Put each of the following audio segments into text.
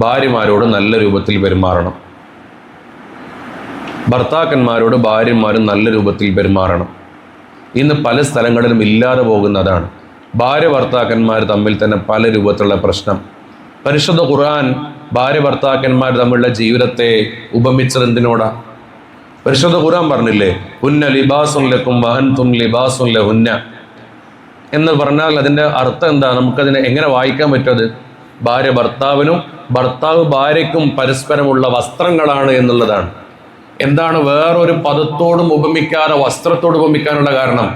ഭാര്യമാരോട് നല്ല രൂപത്തിൽ പെരുമാറണം. ഭർത്താക്കന്മാരോട് ഭാര്യമാരും നല്ല രൂപത്തിൽ പെരുമാറണം. ഇന്ന് പല സ്ഥലങ്ങളിലും ഇല്ലാതെ പോകുന്നതാണ്. ഭാര്യ ഭർത്താക്കന്മാർ തമ്മിൽ തന്നെ പല രൂപത്തിലുള്ള പ്രശ്നം. പരിശുദ്ധ ഖുർആൻ ഭാര്യ ഭർത്താക്കന്മാർ തമ്മിലുള്ള ജീവിതത്തെ ഉപമിച്ചത് എന്തിനോടാ? പരിശുദ്ധ ഖുർആൻ പറഞ്ഞില്ലേ, ഹുന്ന ലിബാസുൻ ലക്കും വഅൻതും ലിബാസുൻ ലഹുന്ന എന്ന് പറഞ്ഞാൽ അതിൻ്റെ അർത്ഥം എന്താ? നമുക്കതിനെ എങ്ങനെ വായിക്കാൻ പറ്റുന്നത്? ഭാര്യ ഭർത്താവിനും ഭർത്താവ് ഭാര്യയ്ക്കും പരസ്പരമുള്ള വസ്ത്രങ്ങളാണ് എന്നുള്ളതാണ്. എന്താണ് വേറൊരു പദത്തോടും ഉപമിക്കാതെ വസ്ത്രത്തോട് ഉപമിക്കാനുള്ള കാരണം?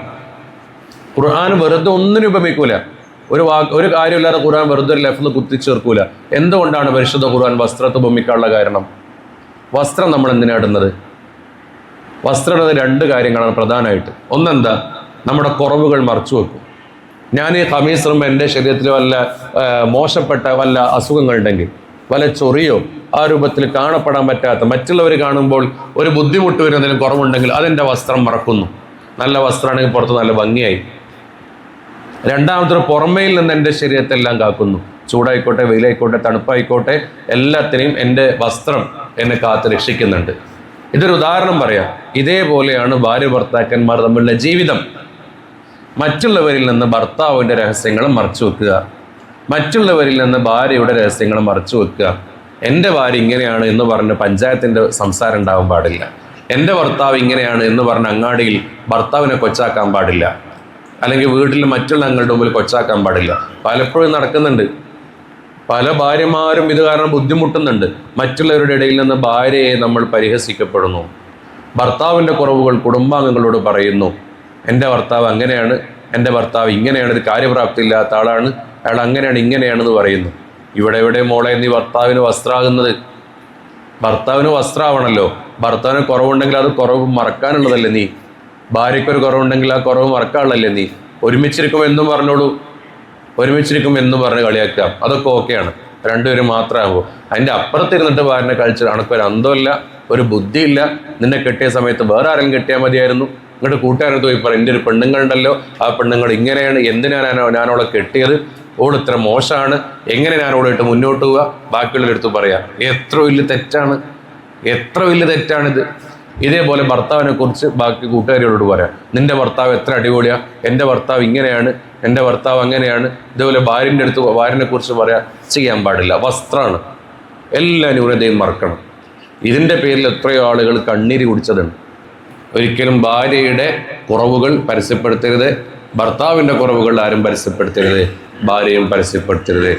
ഖുർആൻ വെറുതെ ഒന്നിനും ഉപമിക്കൂല. ഒരു കാര്യമില്ലാതെ ഖുർആൻ വെറുതെ ഒരു ലഫ്ള് കുത്തിച്ചേർക്കൂല. എന്തുകൊണ്ടാണ് പരിശുദ്ധ ഖുർആൻ വസ്ത്രത്തെ ഉപമിക്കാനുള്ള കാരണം? വസ്ത്രം നമ്മൾ എന്തിനാ ഇടുന്നത്? വസ്ത്രം ഇടുന്നത് രണ്ട് കാര്യങ്ങളാണ് പ്രധാനമായിട്ട്. ഒന്നെന്താ? നമ്മുടെ കുറവുകൾ മറച്ചു വെക്കും. ഞാൻ ഈ ഖമീസ് ഇടുമ്പോൾ എൻ്റെ ശരീരത്തിൽ വല്ല മോശപ്പെട്ട വല്ല അസുഖങ്ങളുണ്ടെങ്കിൽ, വല്ല ചൊറിയോ ആ രൂപത്തിൽ കാണപ്പെടാൻ പറ്റാത്ത, മറ്റുള്ളവർ കാണുമ്പോൾ ഒരു ബുദ്ധിമുട്ട് വരുന്നതിന് കുറവുണ്ടെങ്കിൽ അതെൻ്റെ വസ്ത്രം മറക്കുന്നു. നല്ല വസ്ത്രമാണെങ്കിൽ പുറത്ത് നല്ല ഭംഗിയായി. രണ്ടാമത്തെ, പുറമേയിൽ നിന്ന് എൻ്റെ ശരീരത്തെല്ലാം കാക്കുന്നു. ചൂടായിക്കോട്ടെ, വെയിലായിക്കോട്ടെ, തണുപ്പായിക്കോട്ടെ, എല്ലാത്തിനെയും എൻ്റെ വസ്ത്രം എന്നെ കാത്ത് രക്ഷിക്കുന്നുണ്ട്. ഇതൊരു ഉദാഹരണം പറയാം. ഇതേപോലെയാണ് ഭാര്യ ഭർത്താക്കന്മാർ തമ്മിലുള്ള ജീവിതം. മറ്റുള്ളവരിൽ നിന്ന് ഭർത്താവിൻ്റെ രഹസ്യങ്ങൾ മറച്ചു വെക്കുക, മറ്റുള്ളവരിൽ നിന്ന് ഭാര്യയുടെ രഹസ്യങ്ങൾ മറച്ചു വെക്കുക. എൻ്റെ ഭാര്യ ഇങ്ങനെയാണ് എന്ന് പറഞ്ഞ് പഞ്ചായത്തിൻ്റെ സംസാരം ഉണ്ടാവാൻ പാടില്ല. എൻ്റെ ഭർത്താവ് ഇങ്ങനെയാണ് എന്ന് പറഞ്ഞ് അങ്ങാടിയിൽ ഭർത്താവിനെ കൊച്ചാക്കാൻ പാടില്ല, അല്ലെങ്കിൽ വീട്ടിൽ മറ്റുള്ള അങ്ങളുടെ മുമ്പിൽ കൊച്ചാക്കാൻ പാടില്ല. പലപ്പോഴും നടക്കുന്നുണ്ട്. പല ഭാര്യമാരും ഇത് കാരണം ബുദ്ധിമുട്ടുന്നുണ്ട്. മറ്റുള്ളവരുടെ ഇടയിൽ നിന്ന് ഭാര്യയെ നമ്മൾ പരിഹസിക്കപ്പെടുന്നു. ഭർത്താവിൻ്റെ കുറവുകൾ കുടുംബാംഗങ്ങളോട് പറയുന്നു. എൻ്റെ ഭർത്താവ് അങ്ങനെയാണ്, എൻ്റെ ഭർത്താവ് ഇങ്ങനെയാണ്, ഇത് കാര്യപ്രാപ്തി ഇല്ലാത്ത ആളാണ്, അയാൾ അങ്ങനെയാണ് ഇങ്ങനെയാണെന്ന് പറയുന്നു. ഇവിടെ മോളെ നീ ഭർത്താവിന് വസ്ത്രമാകുന്നത്? ഭർത്താവിന് വസ്ത്രമാവണമല്ലോ. ഭർത്താവിന് കുറവുണ്ടെങ്കിൽ അത് കുറവ് മറക്കാനുള്ളതല്ലേ നീ? ഭാര്യയ്ക്കൊരു കുറവുണ്ടെങ്കിൽ ആ കുറവ് മറക്കാനുള്ളതല്ലേ നീ? ഒരുമിച്ചിരിക്കുമ്പോൾ എന്നും പറഞ്ഞോളൂ, ഒരുമിച്ചിരിക്കുമ്പോൾ എന്നും പറഞ്ഞ് കളിയാക്കാം, അതൊക്കെ ഓക്കെയാണ്. രണ്ടുപേരും മാത്രമാകുമ്പോൾ അതിൻ്റെ അപ്പുറത്തിരുന്നിട്ട് ഭാര്യനെ കഴിച്ച് അണക്കൊരു അന്തമില്ല, ഒരു ബുദ്ധിയില്ല. നിന്നെ കെട്ടിയ സമയത്ത് വേറെ ആരെങ്കിലും കെട്ടിയാൽ മതിയായിരുന്നു. ഇങ്ങോട്ട് കൂട്ടുകാരത്ത് പോയി പറയും, എൻ്റെ ഒരു പെണ്ണുങ്ങളുണ്ടല്ലോ, ആ പെണ്ണുങ്ങൾ ഇങ്ങനെയാണ്, എന്തിനാണ് ഞാനവളെ കെട്ടിയത്, ഓൾ ഇത്ര മോശമാണ്, എങ്ങനെ ഞാനോളിട്ട് മുന്നോട്ട് പോവുക, ബാക്കിയുള്ളവരെടുത്ത് പറയാം. എത്ര വലിയ തെറ്റാണ്, എത്ര വലിയ തെറ്റാണിത്. ഇതേപോലെ ഭർത്താവിനെ കുറിച്ച് ബാക്കി കൂട്ടുകാരികളോട് പറയാം, നിന്റെ ഭർത്താവ് എത്ര അടിപൊളിയാണ്, എൻ്റെ ഭർത്താവ് ഇങ്ങനെയാണ്, എൻ്റെ ഭർത്താവ് അങ്ങനെയാണ്. ഇതേപോലെ ഭാര്യനെ കുറിച്ച് പറയാൻ ചെയ്യാൻ പാടില്ല. വസ്ത്രമാണ്. എല്ലാ ന്യൂനതയും മറക്കണം. ഇതിൻ്റെ പേരിൽ എത്രയോ ആളുകൾ കണ്ണീര് കുടിച്ചതുണ്ട്. ഒരിക്കലും ഭാര്യയുടെ കുറവുകൾ പരസ്യപ്പെടുത്തരുത്, ഭർത്താവിൻ്റെ കുറവുകൾ ആരും പരസ്യപ്പെടുത്തരുത്, ഭാര്യയും പരസ്യപ്പെടുത്തരുത്.